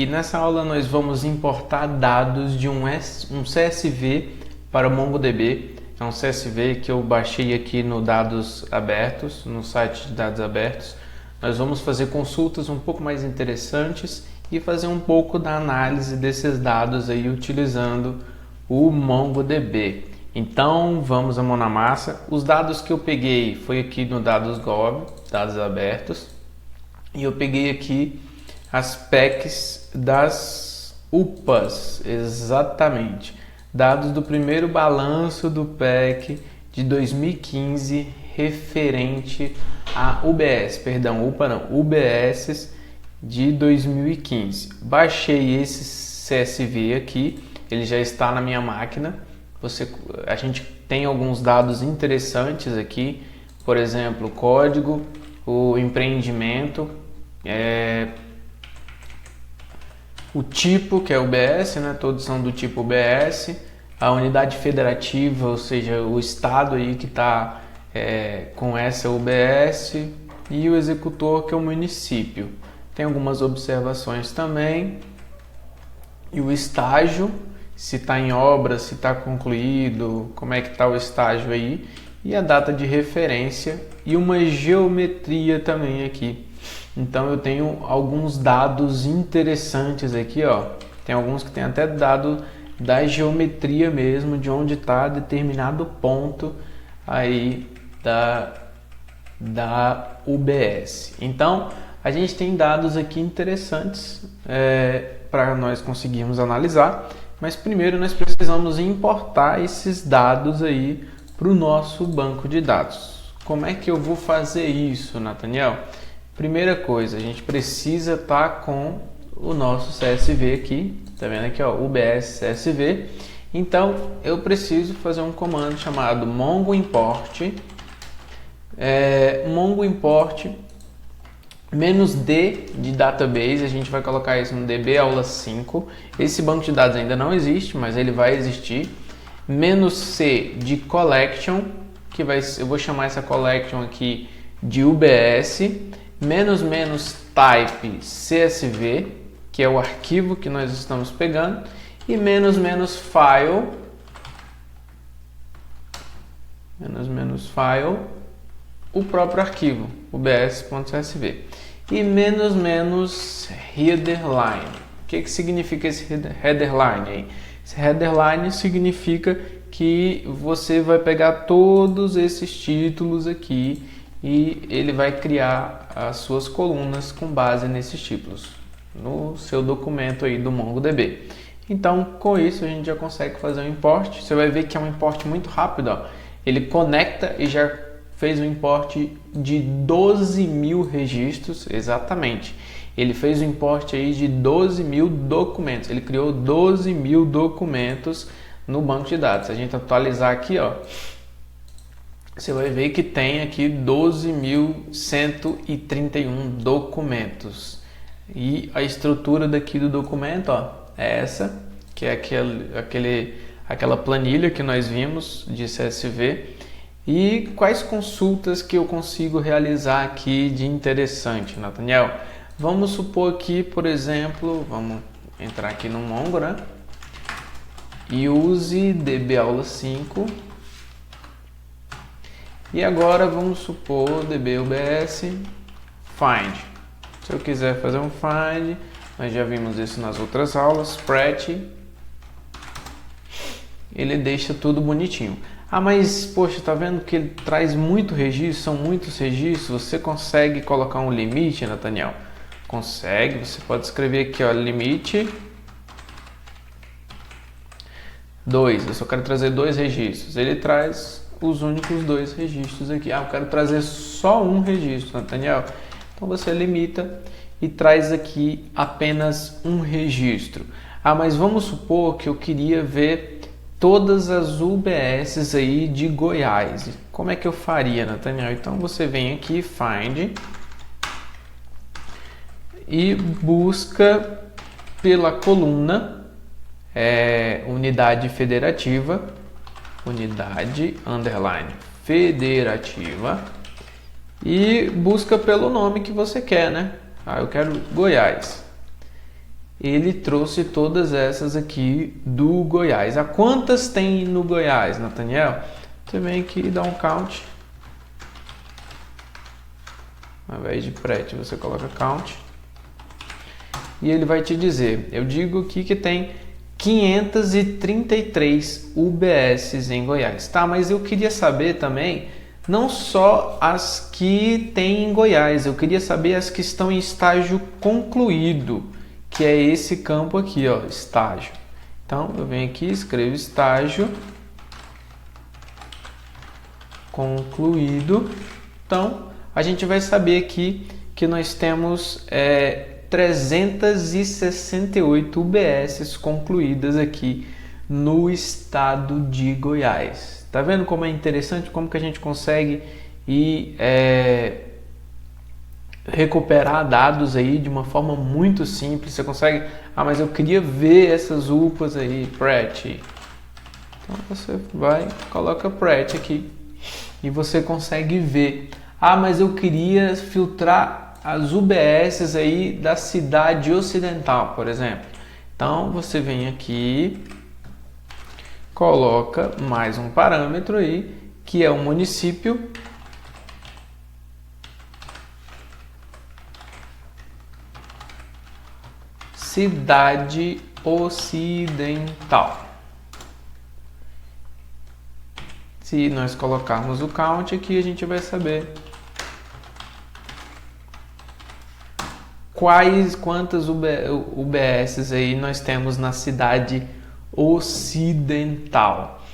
E nessa aula nós vamos importar dados de um CSV para o MongoDB. É um CSV que eu baixei aqui no Dados Abertos, no site de Dados Abertos. Nós vamos fazer consultas um pouco mais interessantes e fazer um pouco da análise desses dados aí utilizando o MongoDB. Então vamos à mão na massa. Os dados que eu peguei foi aqui no Dados.gov, Dados Abertos, e eu peguei aqui as PECs das UPAs, exatamente. Dados do primeiro balanço do PEC de 2015 referente a UBS, perdão, UPA não, UBS de 2015. Baixei esse CSV aqui, ele já está na minha máquina. A gente tem alguns dados interessantes aqui, por exemplo, o código, o empreendimento, o tipo, que é UBS, né? Todos são do tipo UBS, a unidade federativa, ou seja, o estado aí que está com essa UBS, e o executor, que é o município. Tem algumas observações também, e o estágio, se está em obra, se está concluído, como é que está o estágio aí, e a data de referência e uma geometria também aqui. Então eu tenho alguns dados interessantes aqui, ó. Tem alguns que tem até dado da geometria mesmo, de onde está determinado ponto aí da UBS. Então a gente tem dados aqui interessantes para nós conseguirmos analisar, mas primeiro nós precisamos importar esses dados aí para o nosso banco de dados. Como é que eu vou fazer isso, Nathaniel? Primeira coisa, a gente precisa estar com o nosso CSV aqui, tá vendo aqui, ó, UBS CSV. Então eu preciso fazer um comando chamado mongo import, -d de database. A gente vai colocar isso no DB aula 5. Esse banco de dados ainda não existe, mas ele vai existir. -c de collection, eu vou chamar essa collection aqui de UBS. --type CSV, que é o arquivo que nós estamos pegando, e --file, o próprio arquivo, ubs.csv, e --headerline. O que significa esse headerline aí? Esse headerline significa que você vai pegar todos esses títulos aqui e ele vai criar as suas colunas com base nesses títulos no seu documento aí do MongoDB. Então, com isso a gente já consegue fazer um import. Você vai ver que é um import muito rápido, ó. Ele conecta e já fez um import de 12.000 registros, exatamente. Ele fez um import aí de 12.000 documentos. Ele criou 12.000 documentos no banco de dados. Se a gente atualizar aqui, ó, você vai ver que tem aqui 12.131 documentos. E a estrutura daqui do documento, ó, é essa, que é aquela planilha que nós vimos de CSV. E quais consultas que eu consigo realizar aqui de interessante, Nathaniel? Vamos supor aqui, por exemplo, vamos entrar aqui no Mongo, né? E use DB aula 5. E agora vamos supor DB-UBS find. Se eu quiser fazer um find, nós já vimos isso nas outras aulas, spread, ele deixa tudo bonitinho. Ah, mas poxa, tá vendo que ele traz muito registro, são muitos registros? Você consegue colocar um limite, Nathaniel? Consegue, você pode escrever aqui, ó, limite 2, eu só quero trazer 2 registros. Ele traz os únicos 2 registros aqui. Ah, eu quero trazer só um registro, Nathaniel. Então você limita e traz aqui apenas um registro. Ah, mas vamos supor que eu queria ver todas as UBSs aí de Goiás. Como é que eu faria, Nathaniel? Então você vem aqui, find, e busca pela coluna unidade federativa, e busca pelo nome que você quer, né? Eu quero Goiás. ele trouxe todas essas aqui do Goiás. A quantas tem no Goiás, Nathaniel? Você vem aqui e dá um count. Ao invés de PRET, você coloca count. E ele vai te dizer, eu digo aqui que tem 533 UBSs em Goiás. Tá, mas eu queria saber também, não só as que tem em Goiás, eu queria saber as que estão em estágio concluído, que é esse campo aqui, ó, estágio. Então, eu venho aqui, escrevo estágio concluído. Então, a gente vai saber aqui que nós temos 368 UBSs concluídas aqui no estado de Goiás. Tá vendo como é interessante, como que a gente consegue ir recuperar dados aí de uma forma muito simples. Você consegue, mas eu queria ver essas UPAs aí, PRET. Então você vai, coloca PRET aqui e você consegue ver. Mas eu queria filtrar as UBSs aí da cidade ocidental, por exemplo. Então você vem aqui, coloca mais um parâmetro aí, que é o município. Cidade ocidental. Se nós colocarmos o count aqui, a gente vai saber quantas UBSs aí nós temos na cidade ocidental.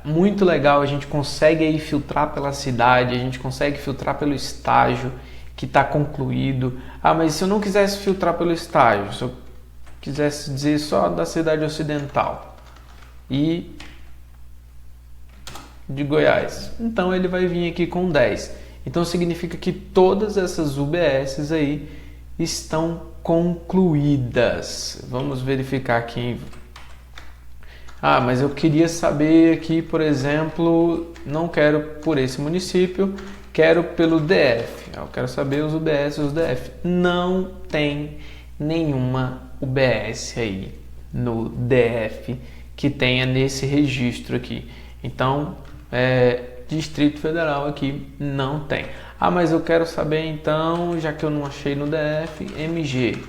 Muito legal, a gente consegue aí filtrar pela cidade, a gente consegue filtrar pelo estágio que está concluído. Mas se eu não quisesse filtrar pelo estágio, se eu quisesse dizer só da cidade ocidental e de Goiás, então ele vai vir aqui com 10. Então significa que todas essas UBSs aí estão concluídas. Vamos verificar aqui. Mas eu queria saber aqui, por exemplo, não quero por esse município, quero pelo DF. Eu quero saber os UBS, os DF. Não tem nenhuma UBS aí no DF que tenha nesse registro aqui. Então, Distrito Federal aqui não tem. Mas eu quero saber então, já que eu não achei no DF, MG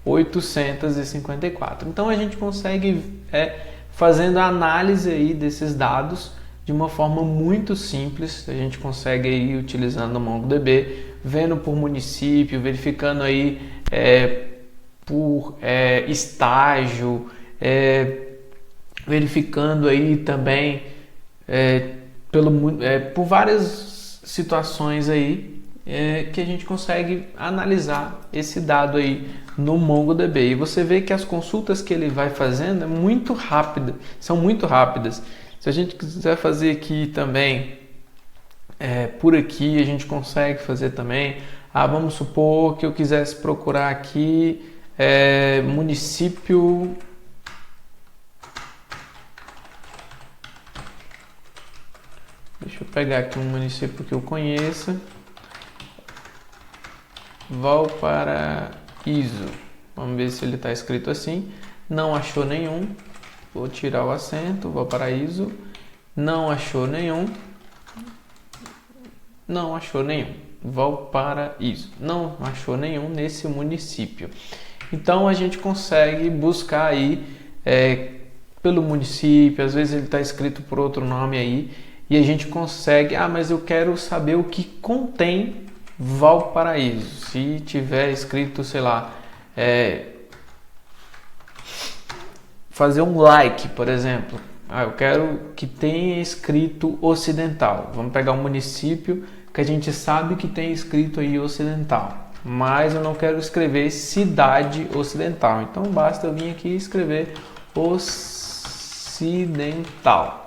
854. Então a gente consegue fazendo a análise aí desses dados de uma forma muito simples. A gente consegue aí utilizando o MongoDB, vendo por município, verificando aí por estágio, verificando aí também por várias situações aí que a gente consegue analisar esse dado aí no MongoDB. E você vê que as consultas que ele vai fazendo são muito rápidas. Se a gente quiser fazer aqui também, por aqui a gente consegue fazer também. Vamos supor que eu quisesse procurar aqui município. Deixa eu pegar aqui um município que eu conheça. Valparaíso. Vamos ver se ele está escrito assim. Não achou nenhum. Vou tirar o acento. Valparaíso. Não achou nenhum. Não achou nenhum. Valparaíso. Não achou nenhum nesse município. Então a gente consegue buscar aí pelo município. Às vezes ele está escrito por outro nome aí. E a gente consegue, mas eu quero saber o que contém Valparaíso. Se tiver escrito, sei lá, fazer um like, por exemplo. Eu quero que tenha escrito ocidental. Vamos pegar um município que a gente sabe que tem escrito aí ocidental. Mas eu não quero escrever cidade ocidental. Então basta eu vir aqui e escrever ocidental.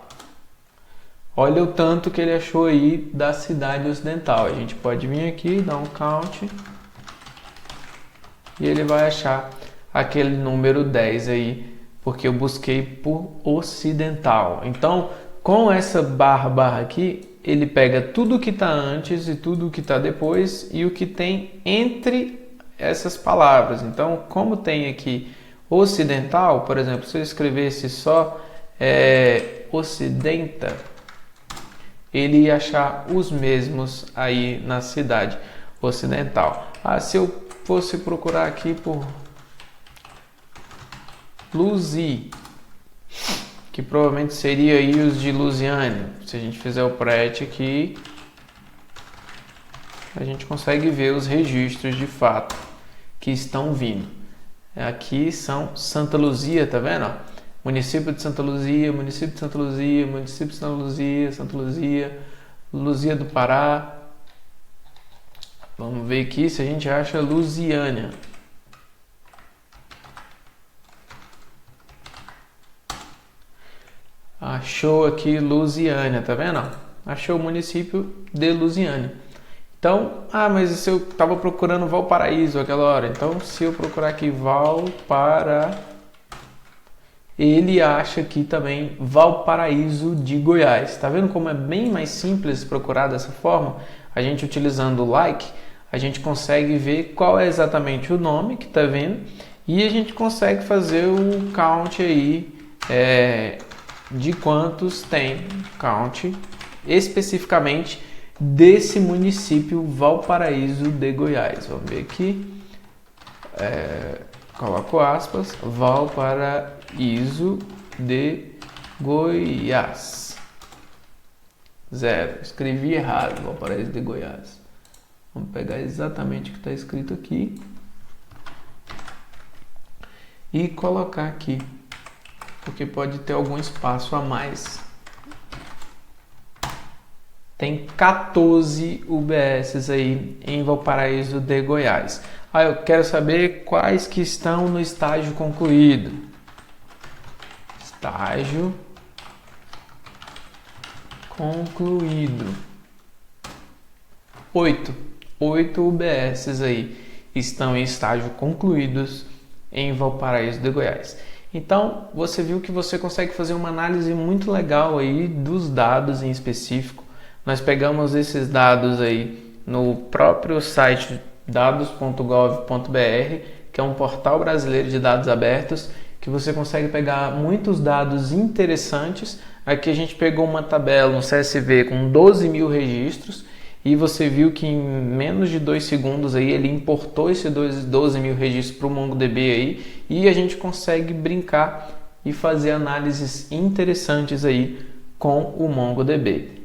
Olha o tanto que ele achou aí da cidade ocidental. A gente pode vir aqui, dar um count. E ele vai achar aquele número 10 aí, porque eu busquei por ocidental. Então, com essa barra aqui, ele pega tudo que está antes e tudo que está depois e o que tem entre essas palavras. Então, como tem aqui ocidental, por exemplo, se eu escrevesse só ocidenta, ele ia achar os mesmos aí na cidade ocidental. Se eu fosse procurar aqui por Luzi, que provavelmente seria aí os de Lusiânia. Se a gente fizer o PRET aqui, a gente consegue ver os registros de fato que estão vindo. Aqui são Santa Luzia, tá vendo? Município de Santa Luzia, município de Santa Luzia, município de Santa Luzia, Santa Luzia, Luzia do Pará. Vamos ver aqui se a gente acha Lusiânia. Achou aqui Lusiânia, tá vendo? Achou o município de Lusiânia. Então, mas se eu estava procurando Valparaíso aquela hora, então se eu procurar aqui Valparaíso, ele acha aqui também Valparaíso de Goiás. Tá vendo como é bem mais simples procurar dessa forma? A gente utilizando o like, a gente consegue ver qual é exatamente o nome que tá vendo e a gente consegue fazer o count aí de quantos tem, count especificamente desse município Valparaíso de Goiás. Vamos ver aqui, coloco aspas, Valparaíso de Goiás. 0, escrevi errado, Valparaíso de Goiás. Vamos pegar exatamente o que está escrito aqui e colocar aqui, porque pode ter algum espaço a mais. Tem 14 UBSs aí em Valparaíso de Goiás. Eu quero saber quais que estão no estágio concluído. Estágio concluído. 8 UBSs aí estão em estágio concluídos em Valparaíso de Goiás. Então, você viu que você consegue fazer uma análise muito legal aí dos dados em específico. Nós pegamos esses dados aí no próprio site dados.gov.br, que é um portal brasileiro de dados abertos, que você consegue pegar muitos dados interessantes. Aqui a gente pegou uma tabela, um CSV com 12 mil registros, e você viu que em menos de 2 segundos aí ele importou esses 12 mil registros para o MongoDB aí, e a gente consegue brincar e fazer análises interessantes aí com o MongoDB.